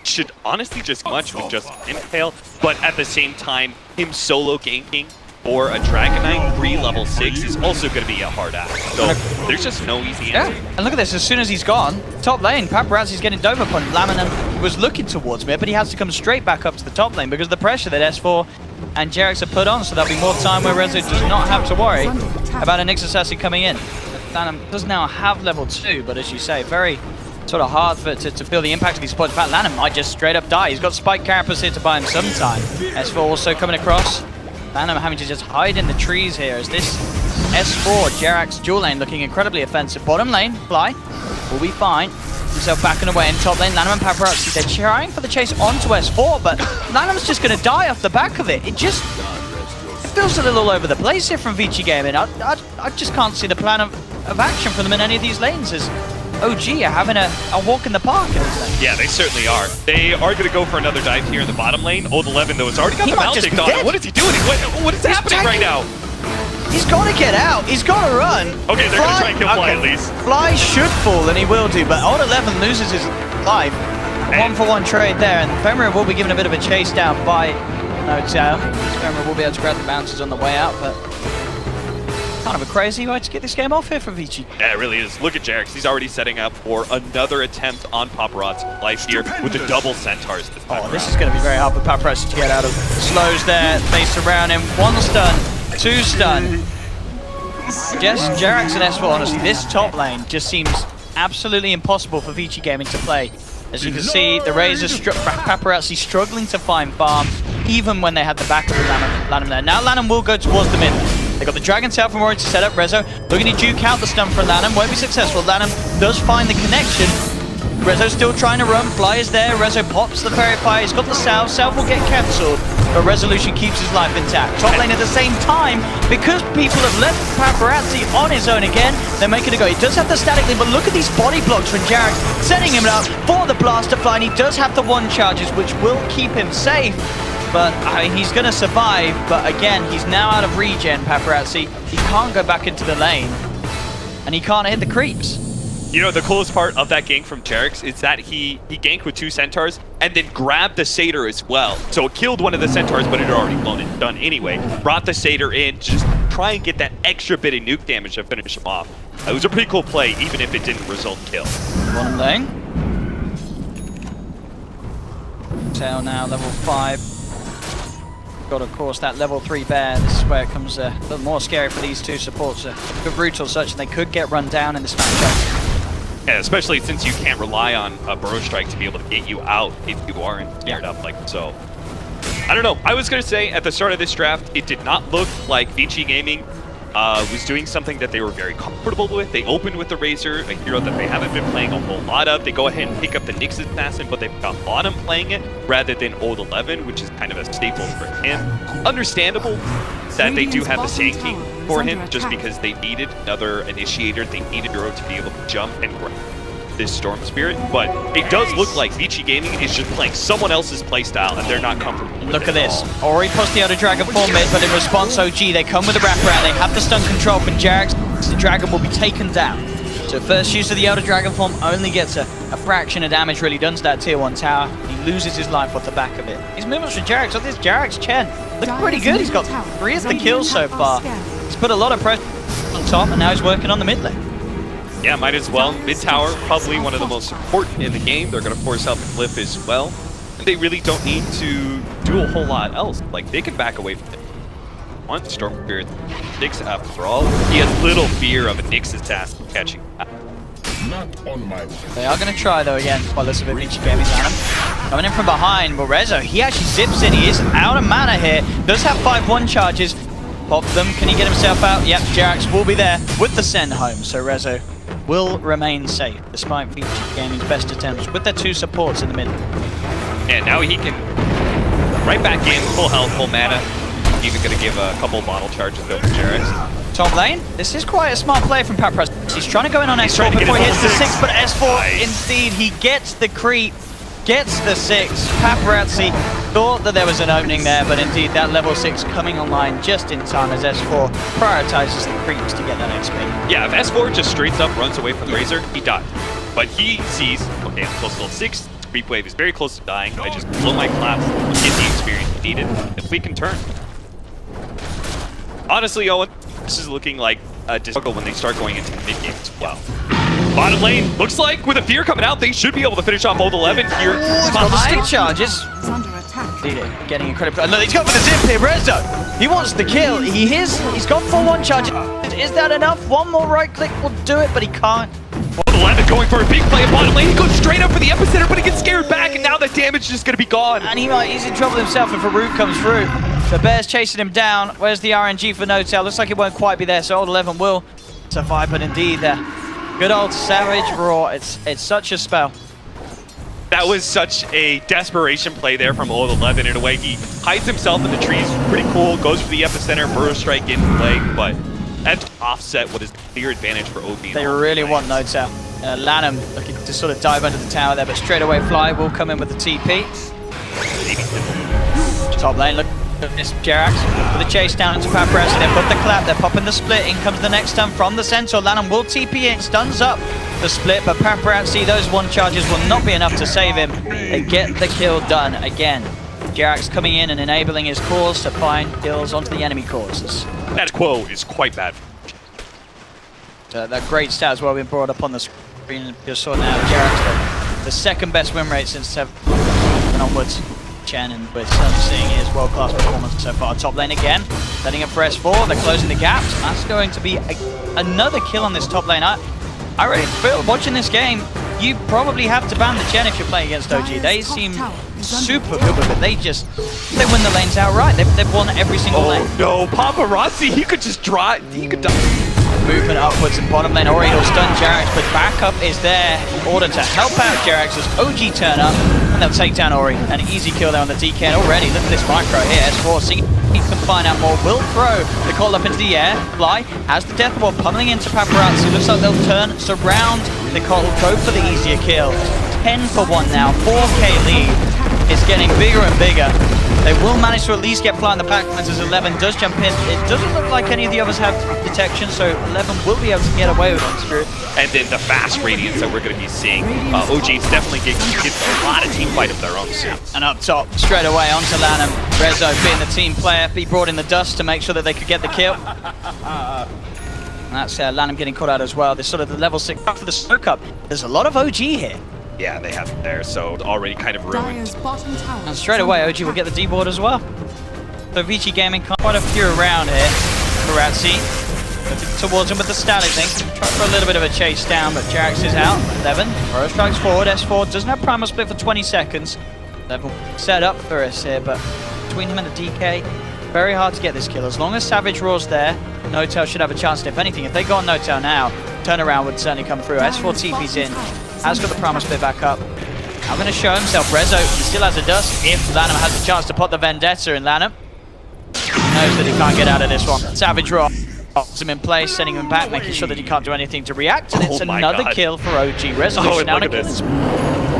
should honestly just much with just Impale, but at the same time, him solo ganking or a Dragonite pre-level 6 is also going to be a hard ask. So there's just no easy answer. Yeah, and look at this, as soon as he's gone, top lane, Paparazzi's getting dove upon. Laminum was looking towards mid, but he has to come straight back up to the top lane because of the pressure that S4 and Jerax have put on, so there'll be more time where Rezo does not have to worry about an Nyx Assassin coming in. Lanham does now have level 2, but as you say, very sort of hard for to feel the impact of these points. In fact, Lanham might just straight up die. He's got Spike Carapace here to buy him some time. S4 also coming across. Lanham having to just hide in the trees here as this S4 Jerax dual lane looking incredibly offensive. Bottom lane, Fly will be fine. Himself backing away in top lane. Lanham and Paparazzi, they're trying for the chase onto S4, but Lanham's just going to die off the back of it. It just feels a little all over the place here from Vici Gaming. I just can't see the plan of action from them in any of these lanes as OG are having a walk in the park. Yeah, they certainly are. They are going to go for another dive here in the bottom lane. Old 11, though, has already got the mount ticked on it. What is he doing? What is happening right now? He's got to get out. He's got to run. Okay, they're going to try and kill Fly at least. Fly should fall, and he will do, but Old 11 loses his life. One-for-one trade there, and Femra will be given a bit of a chase down by No-Tail. Femra will be able to grab the bounces on the way out, but kind of a crazy way to get this game off here for Vici. Yeah, it really is. Look at Jerax. He's already setting up for another attempt on Paparazzi's life here with the double Centaurs this time this is going to be very hard for Paparazzi to get out of. Slows there, they surround him. 1 stun, 2 stun. Just Jerax and S4, honestly, this top lane just seems absolutely impossible for Vici Gaming to play. As you can see, the Razor Paparazzi struggling to find farm, even when they had the back of the Lanham there. Now Lanham will go towards the mid. They got the Dragon Tail from Rory to set up. Rezo looking to duke out the stun from Lanham. Won't be successful. Lanham does find the connection. Rezo still trying to run. Fly is there. Rezo pops the Fairy Fire. He's got the Salve. Salve will get cancelled, but Resolution keeps his life intact. Top lane at the same time, because people have left Paparazzi on his own again, they're making a go. He does have the static lead, but look at these body blocks from Jerax, setting him up for the Blaster Fly, and he does have the 1 charges, which will keep him safe. But I mean, he's going to survive, but again, he's now out of regen, Paparazzi. He can't go back into the lane, and he can't hit the creeps. You know, the coolest part of that gank from Jerax is that he ganked with 2 Centaurs and then grabbed the Satyr as well. So it killed one of the Centaurs, but it had already blown it done anyway. Brought the Satyr in to just try and get that extra bit of nuke damage to finish him off. It was a pretty cool play, even if it didn't result in kill. Bottom lane. Tail now, level 5. Got, of course, that level 3 bear. This is where it comes a little more scary for these 2 supports. A good brutal such, and they could get run down in this matchup. Yeah, especially since you can't rely on a Burrow Strike to be able to get you out if you aren't geared up like so. I don't know. I was going to say at the start of this draft, it did not look like Vici Gaming was doing something that they were very comfortable with. They opened with the Razor, a hero that they haven't been playing a whole lot of. They go ahead and pick up the Nyx Assassin, but they've got Bottom playing it rather than Old 11, which is kind of a staple for him. Understandable that they do have the Sand King for him, just because they needed another initiator. They needed a hero to be able to jump and grab this Storm Spirit, but it does look like Vici Gaming is just playing someone else's playstyle, and they're not comfortable with Look at this. Ori plus the other Dragon form mid, but in response, OG, they come with a wraparound. They have the stun control from Jerax. The Dragon will be taken down. So first use of the Elder Dragon form only gets a fraction of damage really done to that tier 1 tower. He loses his life off the back of it. His movements for Jerax, on this Jerax Chen, look pretty good. He's got 3 of the kills so far. He's put a lot of pressure on top, and now he's working on the mid lane. Yeah, might as well. Mid tower, probably one of the most important in the game. They're going to force out the cliff as well. And they really don't need to do a whole lot else. Like, they can back away from it. One Storm Spirit, Nyx after all. He has little fear of a Nyx Assassin catching. Not on my way. They are going to try, though, again, while this is a bit Vici Gaming Lanham. Coming in from behind, but Rezo, he actually zips in. He is out of mana here. Does have 5-1 charges. Pop them. Can he get himself out? Yep, Jerax will be there with the send home. So Rezo will remain safe, despite Vici Gaming's best attempts with their 2 supports in the middle. And now he can right back in, full health, full mana. Even going to give a couple bottle charges though for Jerax. Top lane, this is quite a smart play from Paparazzi. He's trying to go in on S4 before he hits the 6, but S4, indeed, he gets the creep, gets the 6. Paparazzi thought that there was an opening there, but indeed that level 6 coming online just in time as S4 prioritizes the creeps to get that XP. Yeah, if S4 just straight up runs away from the Razor, he dies. But he sees, okay, I'm close to level 6, Creep wave is very close to dying. I just blow my collapse, get the experience needed, if we can turn. Honestly, Owen, this is looking like a struggle when they start going into the mid-game as well. Bottom lane, looks like with a fear coming out, they should be able to finish off Old 11 here. The stick charges. Getting incredible. No, he's got for the zip here, Rezo. He wants the kill. He's got 4-1 charges. Is that enough? One more right click will do it, but he can't. Old 11 going for a big play at bottom lane. He goes straight up for the epicenter, but he gets scared back, and now that damage is just going to be gone. And he's in trouble himself if Farouk comes through. The Bear's chasing him down. Where's the RNG for No-Tail? Looks like it won't quite be there, so Old 11 will survive, but indeed, good old Savage Roar. It's such a spell. That was such a desperation play there from Old 11 in a way. He hides himself in the trees, pretty cool, goes for the epicenter, burrow strike into play, but that's offset what is the clear advantage for OB. They really want No-Tail. Lanham looking to sort of dive under the tower there, but straight away Fly will come in with the TP. Top lane, look at this Jerax with the chase down into Paparazzi. They put the clap, they're popping the split. In comes the next stun from the Centaur. Lanham will TP in, stuns up the split, but Paparazzi, those 1 charges will not be enough to save him. They get the kill done again. Jerax coming in and enabling his cores to find kills onto the enemy cores. That quote is quite bad. That great stat as well being brought up on the screen. Just saw now Jerax, the second best win rate since 7 onwards. Chen, and we're certainly seeing his world-class performance so far. Top lane again, setting up for S4. They're closing the gaps. That's going to be another kill on this top lane. I really feel watching this game, you probably have to ban the Chen if you're playing against OG. They seem super good with it. They win the lanes outright. They've won every single lane. Oh no, Paparazzi, he could just drive, he could die. Movement upwards in bottom lane. Ori will stun Jerax, but backup is there in order to help out Jerax as OG turn up, and they'll take down Ori. An easy kill there on the DK, and already, look at this micro here. S4, see, he can find out more. Will throw the call up into the air. Fly has the death wall pummeling into Paparazzi. Looks like they'll surround the call, go for the easier kill. 10 for 1 now, 4K lead. It's getting bigger and bigger. They will manage to at least get Fly on the back lines as 11 does jump in. It doesn't look like any of the others have detection, so 11 will be able to get away with it, Spirit. And then the fast radiance that we're going to be seeing. OG's definitely getting a lot of team fight of their own soon. And up top, straight away onto Lanham. Rezo being the team player, he brought in the dust to make sure that they could get the kill. And that's Lanham getting caught out as well. This sort of the level 6 for the smoke up. There's a lot of OG here. Yeah, they have it there, so already kind of ruined. And straight away, OG will get the D-board as well. So Vici Gaming quite a few around here. Paparazzi looking towards him with the static thing. Try for a little bit of a chase down, but Jerax is out. 11, Burrow strikes forward. S4 doesn't have primal split for 20 seconds. 11 set up for us here, but between him and the DK, very hard to get this kill. As long as Savage Roar's there, No-Tail should have a chance. And if anything, if they go on No-Tail now, turnaround would certainly come through. S4 TP's in. Has got the primal split back up. Now going to show himself. Rezo, he still has a dust. If Lanham has a chance to put the Vendetta in Lanham, knows that he can't get out of this one. Savage Roar holds him in place, sending him back, making sure that he can't do anything to react. And it's another kill for OG. Resolution now. Look at this.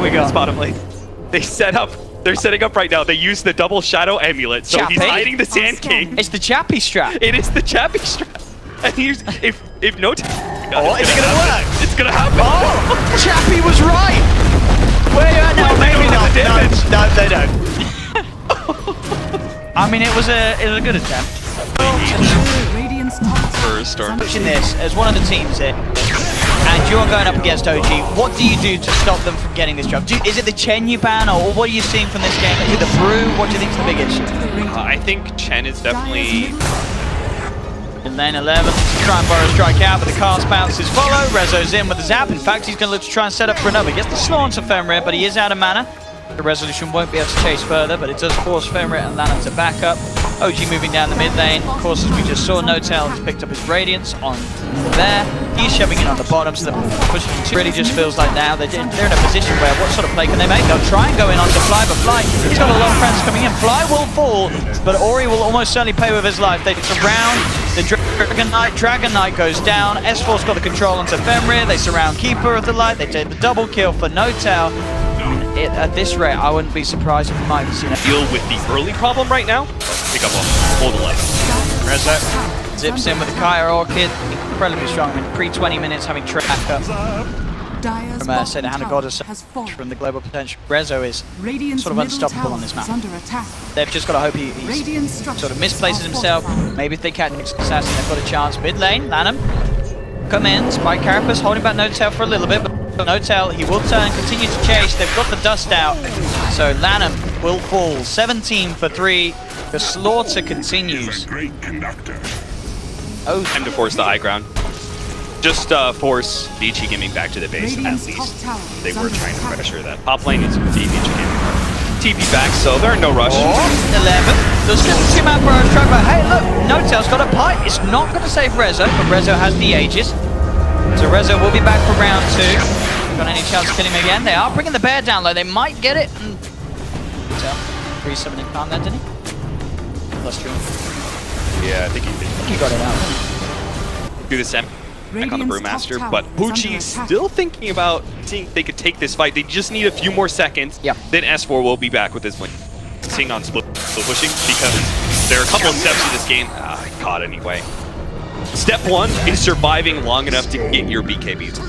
We got bottom lane. They're setting up right now. They use the double shadow amulet, so he's hiding the Sand King. It's the Chappie strap. It is the Chappie strap. And he's if no it's gonna work. It's gonna happen. Oh, Chappie was right. Where you at now? Maybe not. No, they don't. I mean, it was a good attempt. First or pushing this as one of the teams here, and you're going up against OG. What do you do to stop them from getting this job? Is it the Chen you ban, or what are you seeing from this game? Is it the Brew? What do you think is the big issue? I think Chen is definitely. In lane 11, try and Burrow strike out, but the cast bounces follow. Rezo's in with the zap. In fact, he's going to look to try and set up for another. Gets the slow onto Fenrir, but he is out of mana. The resolution won't be able to chase further, but it does force Fenrir and Lanham to back up. OG moving down the mid lane. Of course, as we just saw, No-Tail has picked up his Radiance on there. He's shoving in on the bottom, so they're pushing. It really just feels like now they're in a position where what sort of play can they make? They'll try and go in onto Fly, but Fly, he's got a lot of friends coming in. Fly will fall, but Ori will almost certainly pay with his life. They surround the Dragon Knight. Dragon Knight goes down. S4's got the control onto Fenrir. They surround Keeper of the Light. They take the double kill for No-Tail. At this rate, I wouldn't be surprised if we might have seen a deal with the early problem right now. Pick up on Old 11. Rezo zips in with the Kaya Orchid. Incredibly strong. I mean, pre-20 minutes having track up. from say the Hand of God from the global potential. Rezo is sort of unstoppable on this map. They've just got to hope he sort of misplaces himself. Maybe if they catch an assassin, they've got a chance. Mid lane, Lanham come in. Spike Carapace holding back No-Tail for a little bit, but No-Tail, he will turn, continue to chase. They've got the dust out, so Lanham will fall. 17 for 3. The slaughter continues. Oh, time to force the high ground. Just force Vici Gaming back to the base at least. They were trying to pressure that top lane is Vici Gaming. TP back, so they're in no rush. 11. There's just 2 man Burrow strike, but hey, look, No-Tail's got a pipe. It's not going to save Rezo, but Rezo has the Aegis. So Rezo will be back for round 2. Got any chance to kill him again? They are bringing the bear down low. They might get it. So, 3-summoning time there, didn't he? +3. Yeah, I think he did. He got it out. Do the same back on the Brewmaster, but Pucci is still thinking about seeing if they could take this fight. They just need a few more seconds. Yep. Then S4 will be back with this win. Seeing on split pushing because there are a couple of steps in this game. Caught anyway. Step 1 is surviving long enough to get your BKBs.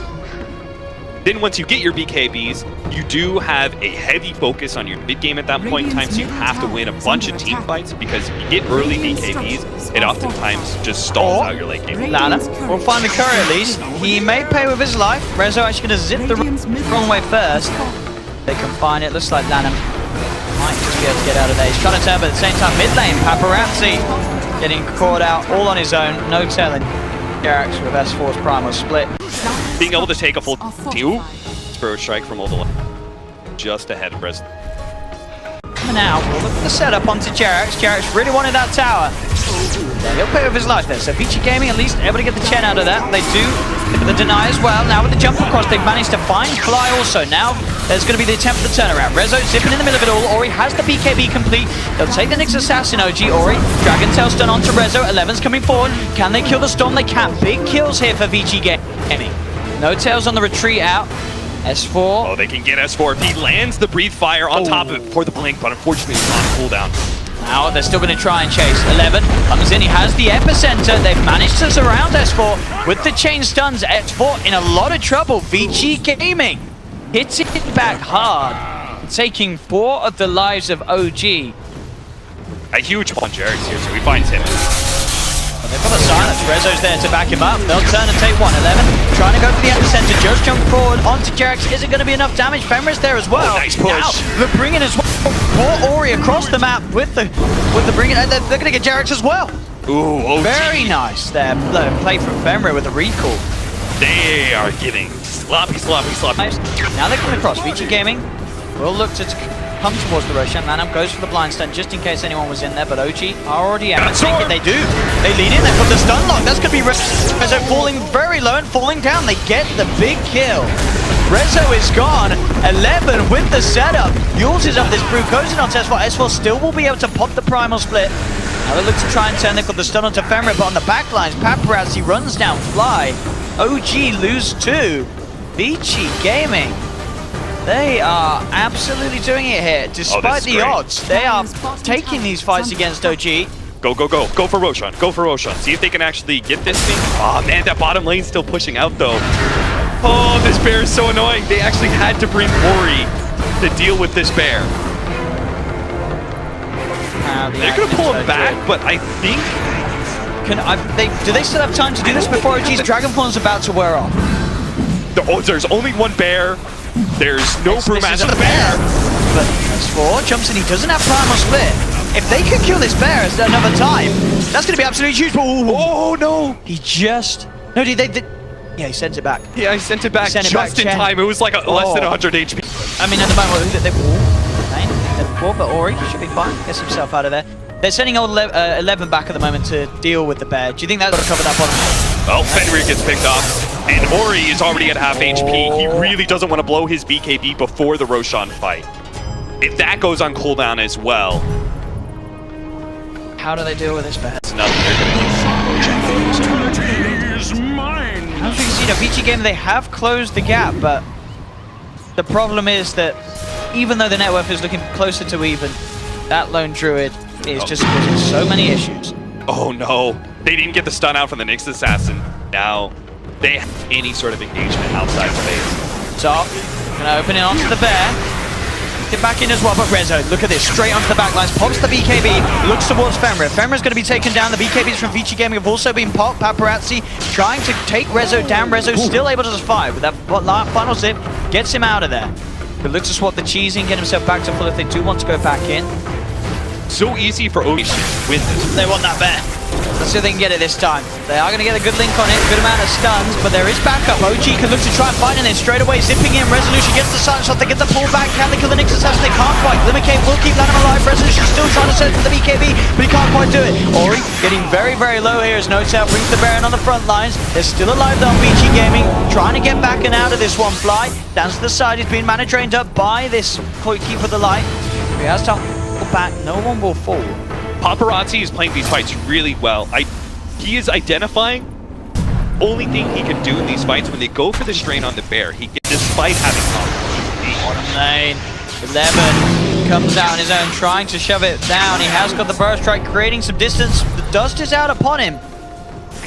Then once you get your BKBs, you do have a heavy focus on your mid game at that point in time, so you have to win a bunch of team fights because if you get early BKBs, it oftentimes just stalls out your late game. Lana will find the curry at least. He may pay with his life. Rezo actually going to zip the wrong way first. They can find it. Looks like Lana might just be able to get out of there. He's trying to turn, but at the same time, mid lane, Paparazzi getting caught out all on his own. No telling. Jerax with S4's primal split. Being able to take a full 2 Spiro strike from Oval just ahead of Rezo. Coming out, we'll look at the setup onto Jerax. Jerax really wanted that tower. Yeah, he'll pay with his life there. So Vici Gaming at least able to get the Chen out of that. They do with the deny as well. Now with the jump across, they've managed to find Fly also. Now there's going to be the attempt for the turnaround. Rezo zipping in the middle of it all. Ori has the BKB complete. They'll take the next assassin OG. Ori, Dragon Tail stun onto Rezo. 11's coming forward. Can they kill the Storm? They can. Big kills here for Vici Gaming. No-Tail's on the retreat out. S4. Oh, they can get S4 if he lands the Breathe Fire on top of it before the blink, but unfortunately it's on cooldown. Now they're still going to try and chase. 11 comes in, he has the epicenter. They've managed to surround S4 with the chain stuns. S4 in a lot of trouble. Vici Gaming hitting it back hard, taking 4 of the lives of OG. A huge one, Jerax here, so he finds him. They've got a silence. Rezo's there to back him up. They'll turn and take 1. 11 trying to go for the epicenter. Just jump forward onto Jerax. Is it going to be enough damage? Fenrir's there as well. Oh, nice push. Now they're bringing as well. Poor Ori across the map with the bringing. They're going to get Jerax as well. Ooh, OG. Very nice there. Play from Fenrir with a recall. They are getting sloppy. Now they're coming across. Vici Gaming will look to come towards the Roshan. Lanham goes for the blind stun just in case anyone was in there, but OG are already out. They do. They lean in, they've got the stun lock. That's going to be Rezo falling very low and falling down. They get the big kill. Rezo is gone. 11 with the setup. Uses up this brew, goes in on S4. S4 still will be able to pop the primal split. Now they look to try and turn. They've got the stun onto Fenrir, but on the back lines, Paparazzi runs down Fly. OG lose 2. Vici Gaming. They are absolutely doing it here, despite the odds. They are taking these fights against OG. Go. Go for Roshan. See if they can actually get this thing. Oh man, that bottom lane's still pushing out though. Oh, this bear is so annoying. They actually had to bring Ori to deal with this bear. They're gonna pull him back, but I think... do they still have time to do this before OG's Dragonform's about to wear off? There's only one bear. There's no Brewmaster the bear. But S4 jumps in, he doesn't have primal split. If they can kill this bear at another time, that's going to be absolutely huge. Oh no! He just... No, yeah, he sent it back. Yeah, he sent it back just in time. It was like less than 100 HP. I mean, at the moment, they're but Ori should be fine. Gets himself out of there. They're sending old 11 back at the moment to deal with the bear. Do you think that's going to cover that bottom? Well, Fenrir gets picked off, and Ori is already at half HP. He really doesn't want to blow his BKB before the Roshan fight. If that goes on cooldown as well... How do they deal with this bear? It's nothing they're going to do. Is mine. As you can see, the Vici game, they have closed the gap, but the problem is that even though the net worth is looking closer to even, that lone druid is just causing so many issues. Oh no, they didn't get the stun out from the next assassin. Now they have any sort of engagement outside the base. top. Gonna open it onto the bear. Get back in as well, but Rezo, look at this, straight onto the backlines, pops the BKB, looks towards Femra. Femra's going to be taken down. The BKBs from Vici Gaming have also been popped. Paparazzi trying to take Rezo down. Rezo still able to survive with that final zip, gets him out of there. But looks to swap the cheese and get himself back to full if they do want to go back in. So easy for OG to win this. They want that bear. Let's see if they can get it this time. They are going to get a good link on it, good amount of stuns, but there is backup. OG can look to try and find it, and straight away zipping in. Resolution gets the silent shot, they get the pullback. Can they kill the Nix assassin? They can't quite. Limicate will keep Lanham alive. Resolution still trying to search for the BKB, but he can't quite do it. Ori getting very, very low here as No-Tail brings the Baron on the front lines. They're still alive though on Vici Gaming, trying to get back and out of this one. Fly down to the side, he's been mana drained up by this Keeper of the Light. He has to pull back, no one will fall. Paparazzi is playing these fights really well. He is identifying only thing he can do in these fights when they go for the strain on the bear. He gets, despite having Bottom lane, 11 comes out on his own, trying to shove it down. He has got the burst strike, creating some distance. The dust is out upon him.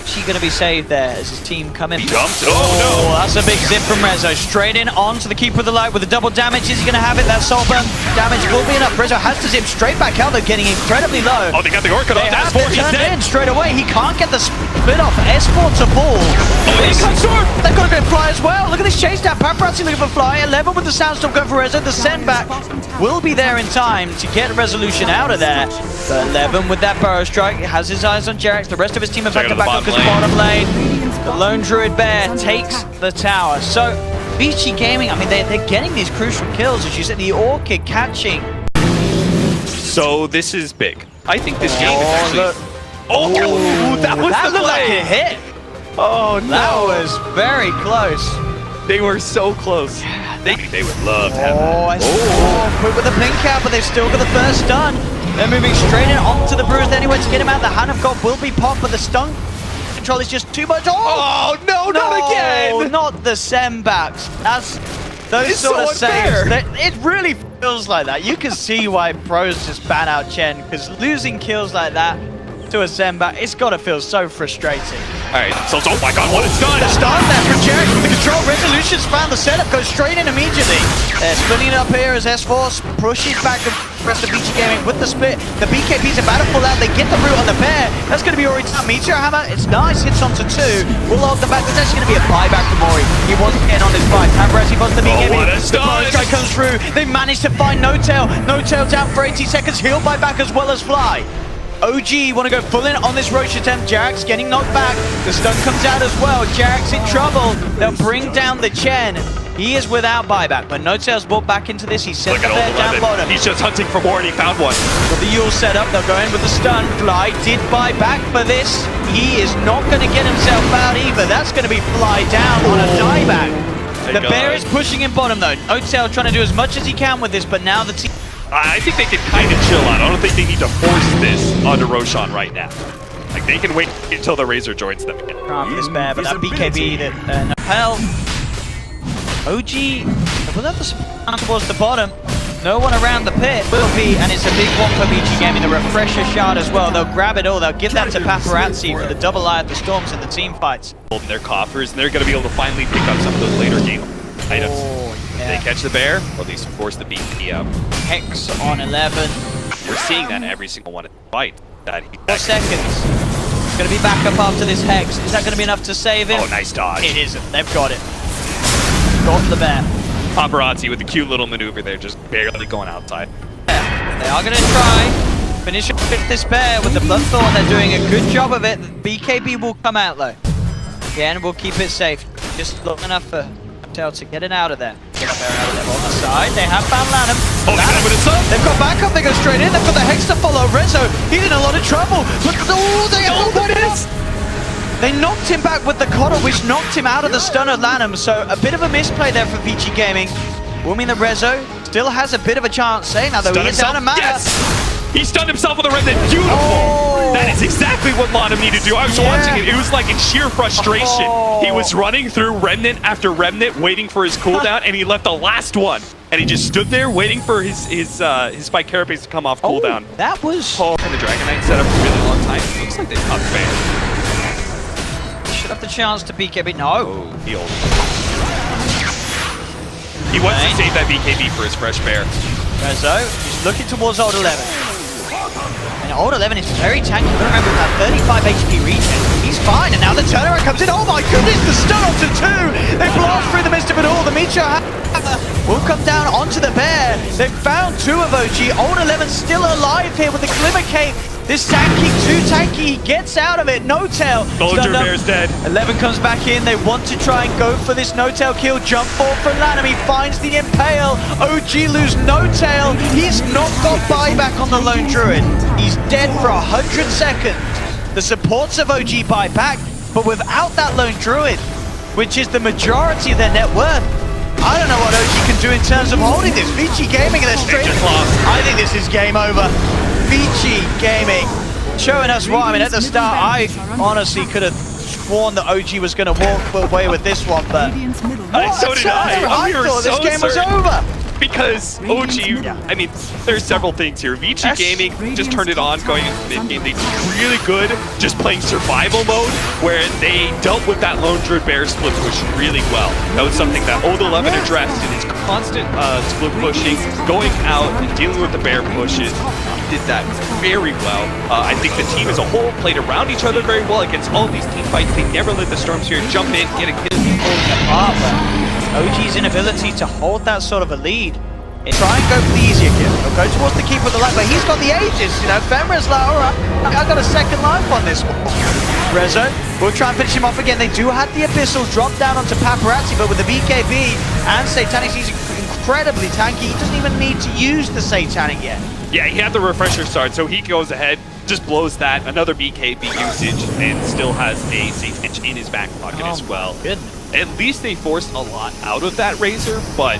Actually going to be saved there as his team come in. He jumped. Oh no! That's a big zip from Rezo. Straight in onto the Keeper of the Light with the double damage. Is he going to have it? That soul burn damage will be enough. Rezo has to zip straight back out. They're getting incredibly low. Oh, they got the Orchid off. That's S4, he's dead. in straight away. He can't get the split off. S4 to fall. Oh, he's got sword. They've got to go Fly as well. Look at this chase down. Paparazzi looking for Fly. 11 with the Soundstorm going for Rezo. The send back will be there in time to get Resolution out of there. But 11 with that Burrow Strike has his eyes on Jerax. The rest of his team have had to back up because bottom lane. The lone Druid Bear takes the tower. So, Vici Gaming, I mean, they're getting these crucial kills. As you said, the Orchid catching. So, this is big. I think this game is actually... Look. That was That the looked like play. it hit. Oh, no. That was very close. They were so close. They would love to have that. Quick with the blink out, but they've still got the first stun. They're moving straight in onto the Bruise anyway to get him out. The Hand of God will be popped, but the stun control is just too much. Oh, no, not again! Not the Sembacks. That's those It's sort so of unfair. saves. It really feels like that. You can see why pros just ban out Chen, because losing kills like that to a Semback, it's got to feel so frustrating. Alright, so oh my god, what a stun! The stun there from Jerax with the control. Resolution's found the setup, goes straight in immediately. They're splitting it up here as S4 pushes back the rest of Vici Gaming with the split. The BKB's about to pull out, they get the root on the bear. That's going to be Ori's Meteor Hammer, it's nice, hits onto 2. We'll hold the back, there's actually going to be a buyback from Ori. He wants to get on this fight. Paparazzi wants the BKB. what a The stun! Burrow Strike comes through. They managed to find No-Tail. No-Tail down for 80 seconds, he'll buy back as well as Fly. OG want to go full in on this Roche attempt. Jerax getting knocked back. The stun comes out as well. Jerax in trouble. They'll bring down the Chen. He is without buyback, but No-Tail's brought back into this. He sent the bear down bottom. He's just hunting for more and he found one. With the Yule set up, they'll go in with the stun. Fly did buy back for this. He is not going to get himself out either. That's going to be Fly down on a dieback. The bear is pushing in bottom though. No-Tail trying to do as much as he can with this, but now the team... I think they can kind of chill out. I don't think they need to force this onto Roshan right now. Like, they can wait until the Razor joins them again. For this bear, but that BKB that Napel... OG will have the spawn towards the bottom. No one around the pit will be, and it's a big one for Vici Gaming. The refresher shard as well. They'll grab it all. They'll give that to Paparazzi for the double eye of the Storms in the team fights. Holding their coffers, and they're going to be able to finally pick up some of those later game items. They catch the bear, or at least force the BKB out. Hex on 11. We're seeing that in every single one of the fights. 4 seconds. It's going to be back up after this Hex. Is that going to be enough to save him? Oh, nice dodge. It isn't. They've got it. Got the bear. Paparazzi with a cute little maneuver there, just barely going outside. They are going to try. Finish with this bear with the Bloodthorn. They're doing a good job of it. BKB will come out though. Again, we'll keep it safe. Just long enough for Tail to get it out of there. Get the bear out of there on the side. They have found Lanham. Oh, they got him with a sub. They've got backup. They go straight in. They've got the Hex to follow. Rezo, he's in a lot of trouble. Look, they have what it is. They knocked him back with the Coddle, which knocked him out of the stun of Lanham. So a bit of a misplay there for Vici Gaming. Will mean that Rezo still has a bit of a chance. Saying now though, he is down a mana. Yes! He stunned himself with a Remnant. Beautiful! Oh. That is exactly what Lanham needed to do. I was watching it. It was like in sheer frustration. He was running through Remnant after Remnant, waiting for his cooldown, and he left the last one. And he just stood there waiting for his Spike Carapace to come off cooldown. That was... And the Dragon Knight set up for a really long time. It looks like they caught the bear. Should have the chance to BKB. No. Oh, the old. He wants to Right. save that BKB for his fresh bear. Rezo is looking towards Old 11. And Old 11 is very tanky. Remember that 35 HP regen. He's fine, and now the turnaround comes in. Oh my goodness, the stun onto 2! They blast through the midst of it all. The Meteor Hammer will come down onto the bear. They've found 2 of OG. Old 11 still alive here with the Glimmer Cape. This tanky, too tanky, he gets out of it. No-tail. Soldier Bear's dead. 11 comes back in. They want to try and go for this no-tail kill. Jump ball from Lanham. He finds the Impale. OG lose no-tail. He's not got buyback on the Lone Druid. He's dead for 100 seconds. The supports of OG buy back, but without that Lone Druid, which is the majority of their net worth, I don't know what OG can do in terms of holding this. Vici Gaming and they're straight. just lost. I think this is game over. Vici Gaming showing us what. I mean, at the start, I honestly could have sworn that OG was going to walk away with this one, but So did I. I We were thought this so game was certain. over. Because OG, I mean, there's several things here. Vici Gaming just turned it on going into mid-game. They did really good just playing survival mode, where they dealt with that Lone Druid Bear split push really well. That was something that Old 11 addressed in his constant split pushing, going out and dealing with the bear pushes. Did that very well. I think the team as a whole played around each other very well against all of these team fights. They never let the Storm Sphere jump in, get a kill. Apart, but OG's inability to hold that sort of a lead. Try and go for the easier kill. He'll go towards the keep with the light, but he's got the Aegis. You know, Fenrir's like, all right, I've got a second life on this one. Rezo will try and finish him off again. They do have the Abyssal drop down onto Paparazzi, but with the BKB and Satanic, he's incredibly tanky. He doesn't even need to use the Satanic yet. Yeah, he had the refresher start, so he goes ahead, just blows that, another BKB usage, and still has a Satanic in his back pocket as well. Goodness. At least they forced a lot out of that Razor, but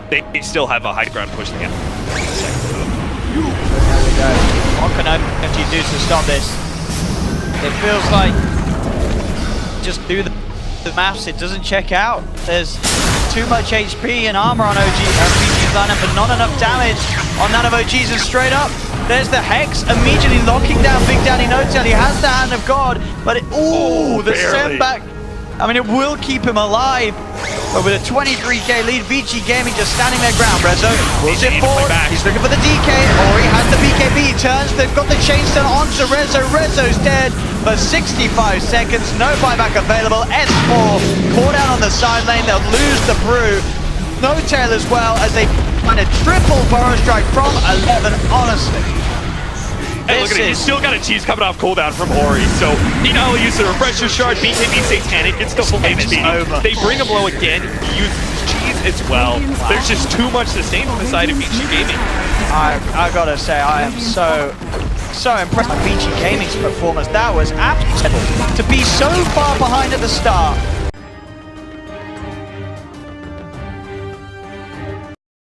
they still have a high ground push to get. There we go. What can OG do to stop this? It feels like just do the maths, it doesn't check out. There's too much HP and armor on OG's lineup, but not enough damage on none of OG's, and straight up, there's the Hex immediately locking down Big Daddy No-Tail. He has the Hand of God, but it, the barely. send back. I mean, it will keep him alive, but with a 23k lead, Vici Gaming just standing their ground. Rezo will sit forward, he's looking for the DK, or he has the BKB, he turns, they've got the chainstone onto Rezo, Rezo's dead for 65 seconds, no buyback available, S4 caught out on the side lane, they'll lose the Brew, No-Tail as well, as they find a triple Burrow Strike from 11, honestly. Hey, look at it, he's still got a cheese coming off cooldown from Ori, so he not only used the refresher shard, BKB Satanic, it's the full HP. They bring him low again, he uses cheese as well. There's just too much sustain on the side of Vici Gaming. I gotta say, I am so impressed by Vici Gaming's performance. That was absolute. To be so far behind at the start,